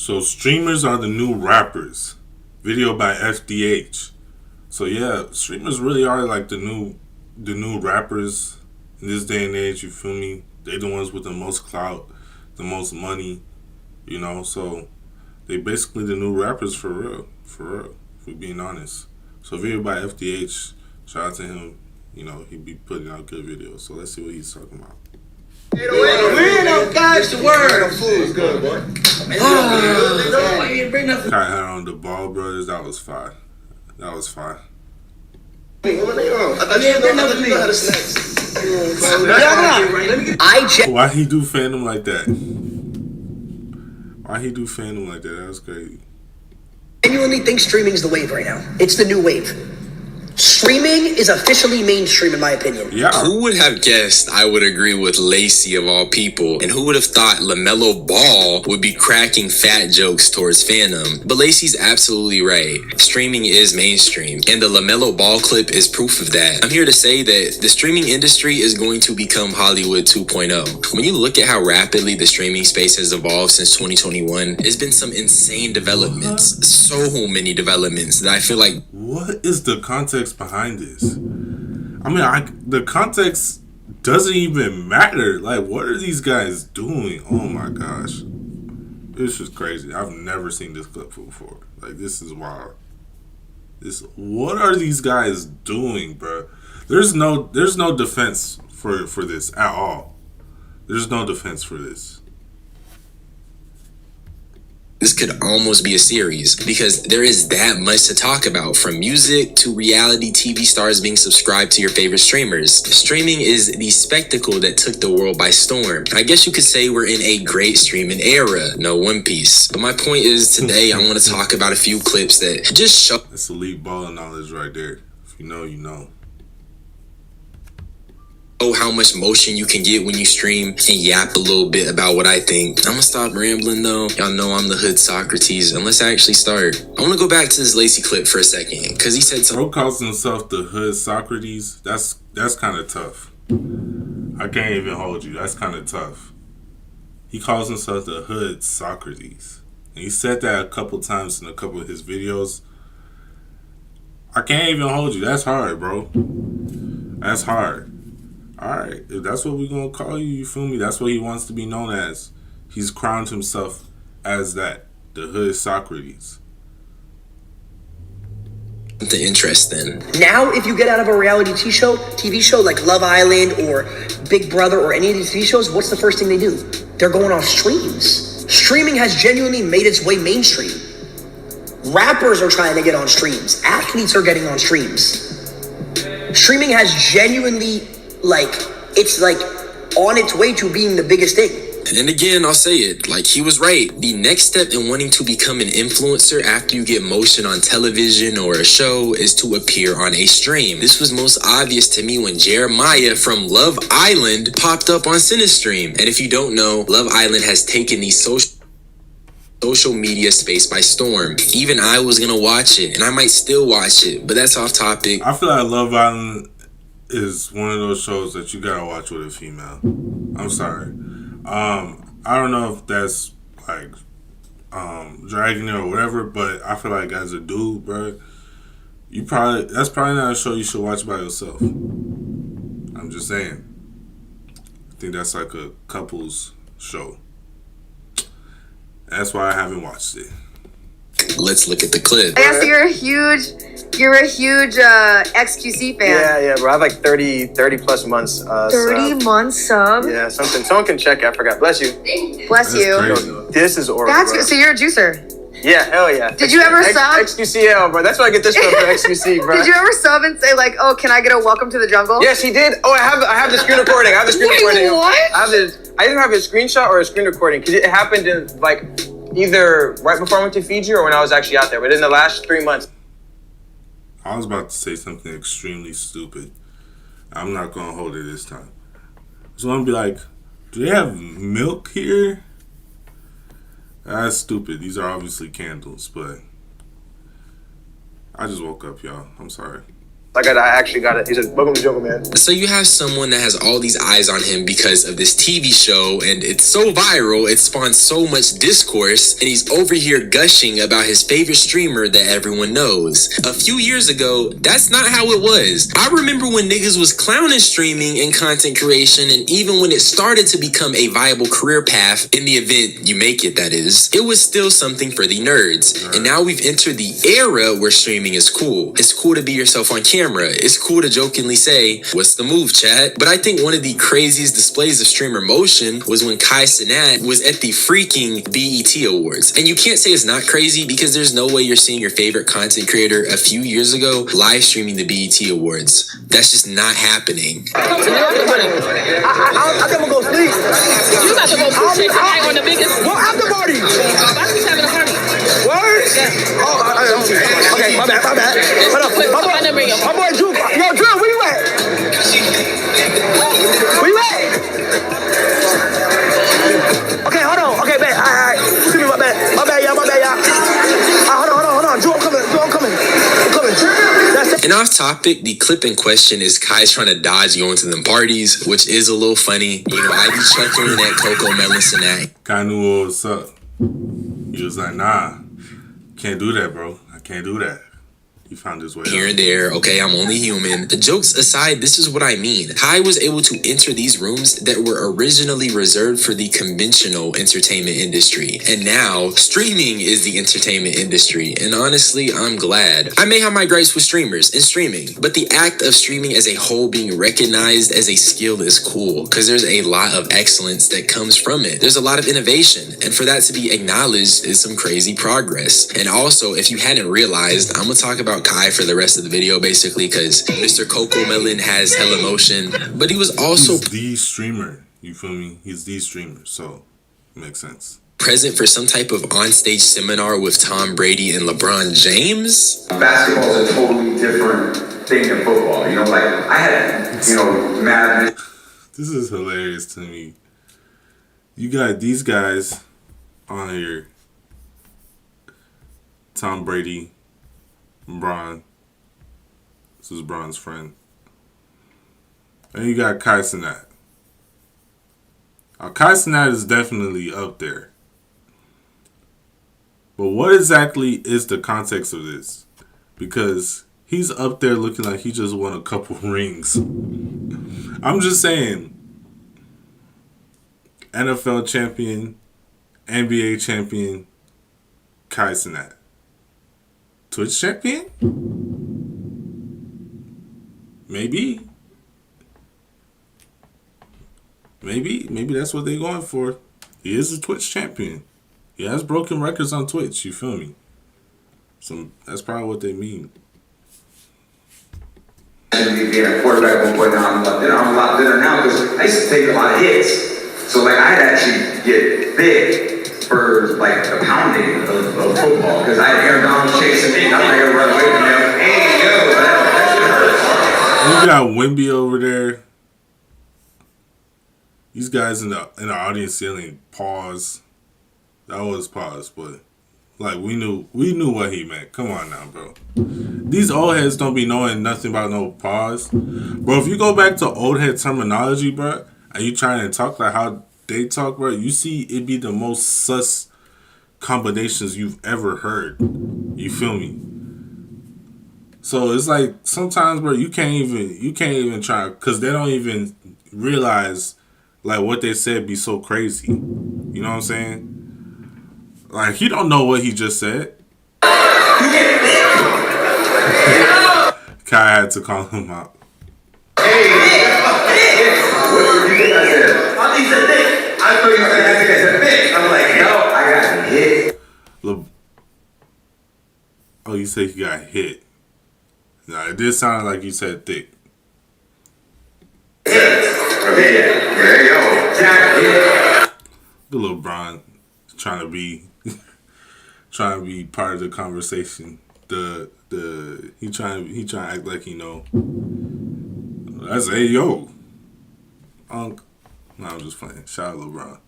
So streamers are the new rappers. Video by FDH. So yeah, streamers really are like the new rappers in this day and age. You feel me? They the ones with the most clout, the most money. So they basically the new rappers for real, for real. If we're being honest. So video by FDH. Shout out to him. He be putting out good videos. So let's see what he's talking about. Guys, the word. Food good, boy. Kai had on the Ball Brothers. That was fire. That was fire. Why he do fandom like that? Why he do fandom like that? That was crazy. I genuinely think streaming is the wave right now. It's the new wave. Streaming is officially mainstream, in my opinion. Yeah. Who would have guessed I would agree with Lacey of all people? And who would have thought LaMelo Ball would be cracking fat jokes towards fandom? But Lacey's absolutely right. Streaming is mainstream. And the LaMelo Ball clip is proof of that. I'm here to say that the streaming industry is going to become Hollywood 2.0. When you look at how rapidly the streaming space has evolved since 2021, it's been some insane developments. So many developments that I feel like... What is the context behind this? The context doesn't even matter. Like, what are these guys doing? Oh my gosh. This is crazy. I've never seen this clip before. Like, this is wild. What are these guys doing, bro? There's no defense for this at all. There's no defense for this. This could almost be a series because there is that much to talk about, from music to reality TV stars being subscribed to your favorite streamers. Streaming is the spectacle that took the world by storm. I guess you could say we're in a great streaming era. No One Piece. But my point is, today I want to talk about a few clips that just show... That's elite baller knowledge right there. If you know, you know. How much motion you can get when you stream, and yap a little bit about what I think. I'm gonna stop rambling though. Y'all know I'm the hood Socrates, and let's actually start. I wanna go back to this Lacey clip for a second, because he said something. Bro calls himself the hood Socrates. That's kind of tough. I can't even hold you. That's kind of tough. He calls himself the hood Socrates. And he said that a couple times in a couple of his videos. I can't even hold you. That's hard, bro. That's hard. Alright, if that's what we're going to call you, you feel me? That's what he wants to be known as. He's crowned himself as that. The hood Socrates. The interest then. Now, if you get out of a reality TV show like Love Island or Big Brother or any of these TV shows, what's the first thing they do? They're going off streams. Streaming has genuinely made its way mainstream. Rappers are trying to get on streams. Athletes are getting on streams. Streaming has genuinely... it's on its way to being the biggest thing. And again, I'll say it, he was right. The next step in wanting to become an influencer after you get motion on television or a show is to appear on a stream. This was most obvious to me when Jeremiah from Love Island popped up on Cinestream. And if you don't know, Love Island has taken the social media space by storm. Even I was gonna watch it, and I might still watch it, but that's off topic. I feel like Love Island is one of those shows that you gotta watch with a female. I'm sorry. I don't know if that's dragging it or whatever, but I feel like as a dude, bro, that's probably not a show you should watch by yourself. I'm just saying. I think that's like a couples show. That's why I haven't watched it. Let's look at the clip. I guess you're a huge XQC fan. Yeah, bro. I have like 30 plus months. 30 months sub. Yeah, something. Someone can check. I forgot. Bless you. Bless you. Crazy. This is Oral. That's bro. good. So you're a juicer. Yeah, hell yeah. Did you ever sub? XQCL, bro. That's why I get this from XQC, bro. Did you ever sub and say oh, can I get a welcome to the jungle? Yes, he did. Oh, I have the screen recording. I have the screen recording. What? I didn't have a screenshot or a screen recording because it happened in either right before I went to Fiji or when I was actually out there. But in the last 3 months. I was about to say something extremely stupid. I'm not going to hold it this time. So I'm going to be like, do they have milk here? That's stupid. These are obviously candles, but I just woke up, y'all. I'm sorry. I actually got it. He said, welcome to Jungle Man. So you have someone that has all these eyes on him because of this TV show, and it's so viral, it spawns so much discourse, and he's over here gushing about his favorite streamer that everyone knows. A few years ago, that's not how it was. I remember when niggas was clowning streaming and content creation, and even when it started to become a viable career path, in the event you make it, that is, it was still something for the nerds. And now we've entered the era where streaming is cool. It's cool to be yourself on camera. It's cool to jokingly say, what's the move, chat? But I think one of the craziest displays of streamer motion was when Kai Cenat was at the freaking BET Awards. And you can't say it's not crazy because there's no way you're seeing your favorite content creator a few years ago live streaming the BET Awards. That's just not happening. I think I'm gonna go sleep. You got to go sleep tonight on the biggest. Well, after party. Bobby's having a party. Word? Oh, okay, my bad. Hold up. My boy Drew. Yo, Drew, where you at? Where you at? Okay, hold on. Okay, bet. All right. Excuse me, my bad, y'all. Hold on. Drew, I'm coming. That's it. And off topic, the clip in question is Kai trying to dodge going to them parties, which is a little funny. You know, I be chuckling at Coco Melon Cenat. Kai knew what's up. He was like, nah, can't do that, bro. I can't do that. He found his way Here and there, okay, I'm only human. The jokes aside, this is what I mean. Kai was able to enter these rooms that were originally reserved for the conventional entertainment industry. And now, streaming is the entertainment industry. And honestly, I'm glad. I may have my gripes with streamers and streaming, but the act of streaming as a whole being recognized as a skill is cool, because there's a lot of excellence that comes from it. There's a lot of innovation, and for that to be acknowledged is some crazy progress. And also, if you hadn't realized, I'm gonna talk about Kai for the rest of the video basically because Mr. Coco Melon has hella motion, but he was also He's the streamer. You feel me? He's the streamer, so it makes sense. Present for some type of onstage seminar with Tom Brady and LeBron James. Basketball is a totally different thing than football. You know, like I had, Madden. This is hilarious to me. You got these guys on here. Tom Brady, Bron. This is Bron's friend. And you got Kai Cenat. Kai Cenat is definitely up there. But what exactly is the context of this? Because he's up there looking like he just won a couple rings. I'm just saying. NFL champion, NBA champion, Kai Cenat. Twitch champion? Maybe that's what they're going for. He is a Twitch champion. He has broken records on Twitch, you feel me? So that's probably what they mean. Being a quarterback at one point, now I'm a lot thinner now because I used to take a lot of hits. So like I had to actually get thick for like the pounding of football because I had Aaron Donald chasing me. I'm not gonna run away from him. Hey yo, that shit hurts. You got Wimby over there. These guys in the audience yelling pause. That was pause, but like we knew what he meant. Come on now, bro. These old heads don't be knowing nothing about no pause. Bro, if you go back to old head terminology, bro, and you trying to talk like how they talk, bro, you see it be the most sus combinations you've ever heard. You feel me? So it's like sometimes, bro, you can't even try because they don't even realize like what they said be so crazy. You know what I'm saying? Like he don't know what he just said. Kai had to call him out. What did you think I said? I think you said thick. I thought you said I said thick. I'm like, no, I got hit. Oh, you said he got hit. Nah, it did sound like you said thick. Okay, there you go. The little Bron trying to be part of the conversation. He trying to act like he know. That's hey yo. Unc. No, I'm just playing. Shout out LeBron.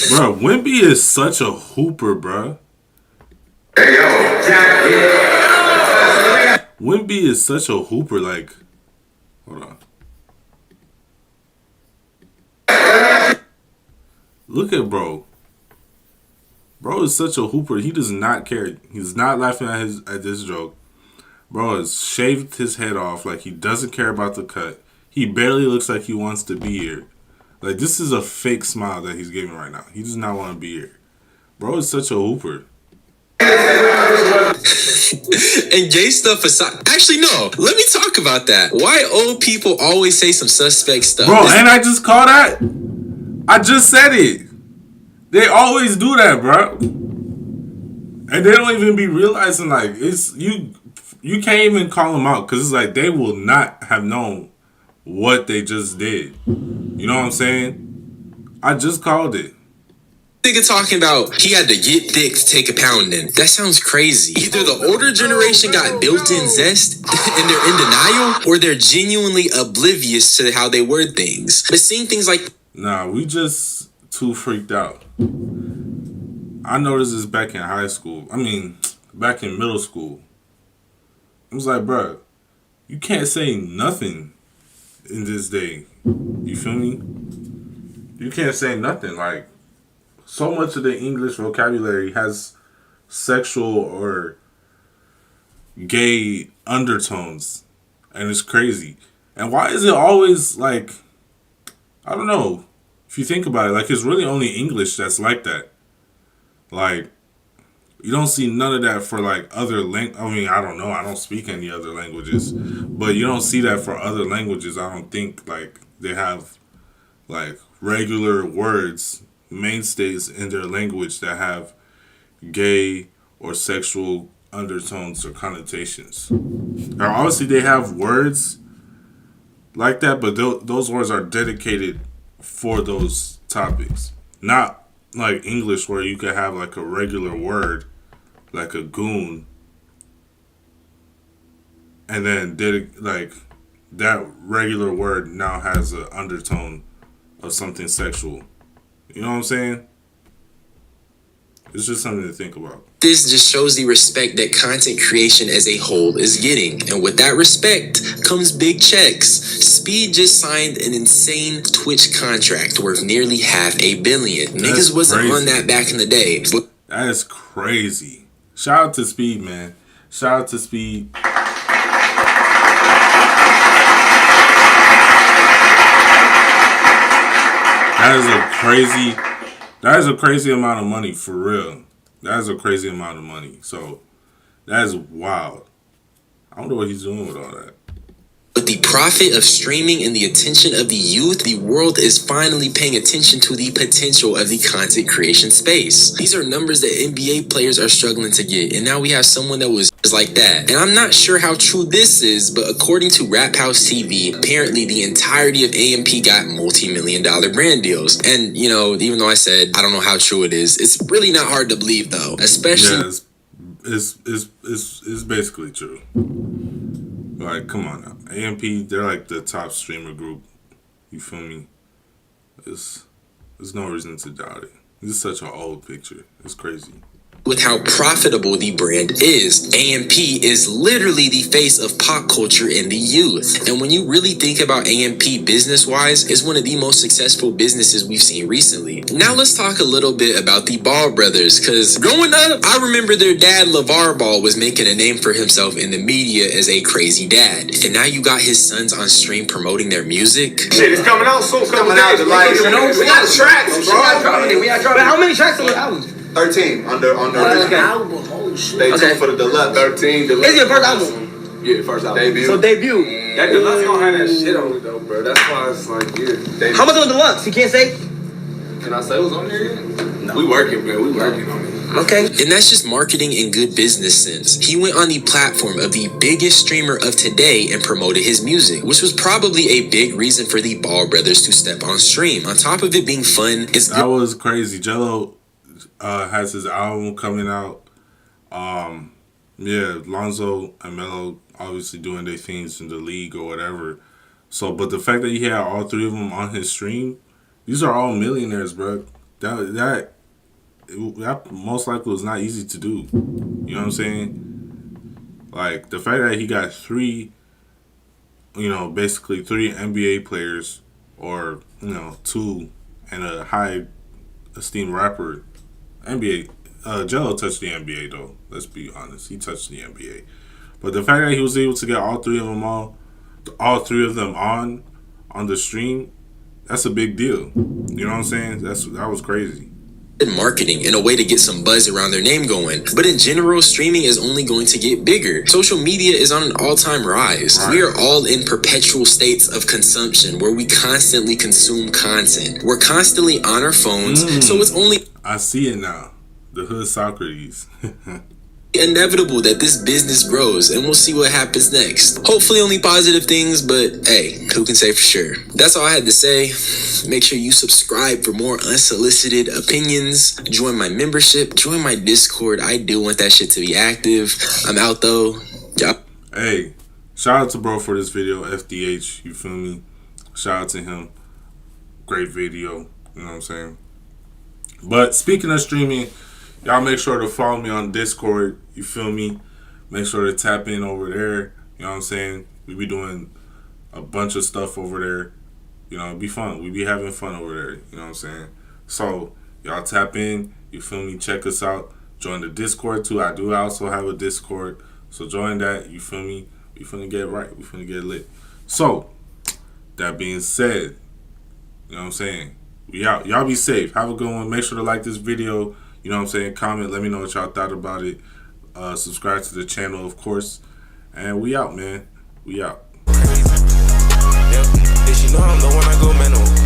Bro, Wimby is such a hooper, bro. There you go. Wimby is such a hooper. Like, hold on. Look at bro. Bro is such a hooper. He does not care. He's not laughing at this joke. Bro has shaved his head off. Like, he doesn't care about the cut. He barely looks like he wants to be here. Like, this is a fake smile that he's giving right now. He does not want to be here. Bro is such a hooper. And gay stuff aside, actually no. Let me talk about that. Why old people always say some suspect stuff? Bro, and I just call that. I just said it. They always do that, bro. And they don't even be realizing, like, it's you can't even call them out, because it's like they will not have known what they just did. You know what I'm saying? I just called it. Nigga talking about he had to get thick to take a pounding. That sounds crazy. Either the older generation got built-in zest and they're in denial, or they're genuinely oblivious to how they word things. But seeing things like, Nah, we just too freaked out. I noticed this back in high school. I mean, back in middle school. I was like, bro, you can't say nothing in this day. You feel me? You can't say nothing. Like, so much of the English vocabulary has sexual or gay undertones. And it's crazy. And why is it always like, I don't know. If you think about it, like, it's really only English that's like that. Like, you don't see none of that for, like, other I mean, I don't know. I don't speak any other languages. But you don't see that for other languages. I don't think, like, they have, like, regular words, mainstays in their language that have gay or sexual undertones or connotations. Now, obviously, they have words like that, but those words are dedicated for those topics. Not like English, where you could have like a regular word, like a goon, and then like that regular word now has an undertone of something sexual. You know what I'm saying? It's just something to think about. this just shows the respect that content creation as a whole is getting. And with that respect comes big checks. Speed just signed an insane Twitch contract worth nearly $500 million. Niggas wasn't on that back in the day. That is crazy. Shout out to Speed, man. Shout out to Speed. That is a crazy amount of money, for real. That is a crazy amount of money. So that is wild. I don't know what he's doing with all that. With the profit of streaming and the attention of the youth, the world is finally paying attention to the potential of the content creation space. These are numbers that NBA players are struggling to get, and now we have someone that was like that. And I'm not sure how true this is, but according to Rap House TV, apparently the entirety of AMP got multi-million-dollar brand deals. And, you know, even though I said I don't know how true it is, it's really not hard to believe, though. Especially... Yeah, it's basically true. Like, come on now. AMP, they're like the top streamer group. You feel me? There's no reason to doubt it. This is such an old picture. It's crazy. With how profitable the brand is, AMP is literally the face of pop culture in the youth. And when you really think about AMP business-wise, it's one of the most successful businesses we've seen recently. Now let's talk a little bit about the Ball brothers, because growing up, I remember their dad, LeVar Ball, was making a name for himself in the media as a crazy dad. And now you got his sons on stream promoting their music. Shit, it's coming out soon. Coming out July. We got tracks, bro. We got dropping. How many tracks on the album? 13 under album. Holy shit. Stay tuned for the deluxe. 13 deluxe. It's your first album. Yeah, first album. Debut. So debut. That deluxe don't have that shit on it though, bro. That's why it's like, yeah. Debut. How much on the deluxe? You can't say? Can I say it was on there yet? No. We working, bro. We working on it. Okay. And that's just marketing in good business sense. He went on the platform of the biggest streamer of today and promoted his music, which was probably a big reason for the Ball brothers to step on stream. On top of it being fun, that was crazy. Jello has his album coming out. Yeah, Lonzo and Melo obviously doing their things in the league or whatever. So, but the fact that he had all three of them on his stream, these are all millionaires, bro. That most likely was not easy to do. You know what I'm saying? Like, the fact that he got basically 3 NBA players, or, 2, and a high esteemed rapper. NBA, Jello touched the NBA though. Let's be honest, he touched the NBA. But the fact that he was able to get all three of them on the stream, that's a big deal. You know what I'm saying? That was crazy. Marketing in a way to get some buzz around their name going. But in general, streaming is only going to get bigger. Social media is on an all-time rise. Right. We are all in perpetual states of consumption where we constantly consume content. We're constantly on our phones, so it's only... I see it now. The Hood Socrates. inevitable that this business grows, and we'll see what happens next. Hopefully only positive things, but hey, who can say for sure? That's all I had to say. Make sure you subscribe for more unsolicited opinions. Join my membership, join my Discord. I do want that shit to be active. I'm out though. Yep. Hey, shout out to bro for this video, FDH, you feel me? Shout out to him. Great video, you know what I'm saying? But speaking of streaming, y'all make sure to follow me on Discord, you feel me? Make sure to tap in over there, you know what I'm saying? We be doing a bunch of stuff over there. You know, it'd be fun. We be having fun over there, you know what I'm saying? So, y'all tap in, you feel me? Check us out. Join the Discord too. I do also have a Discord. So join that, you feel me? We finna get right. We finna get lit. So, that being said, you know what I'm saying? We out. Y'all be safe. Have a good one. Make sure to like this video. You know what I'm saying? Comment. Let me know what y'all thought about it. Subscribe to the channel, of course. And we out, man. We out.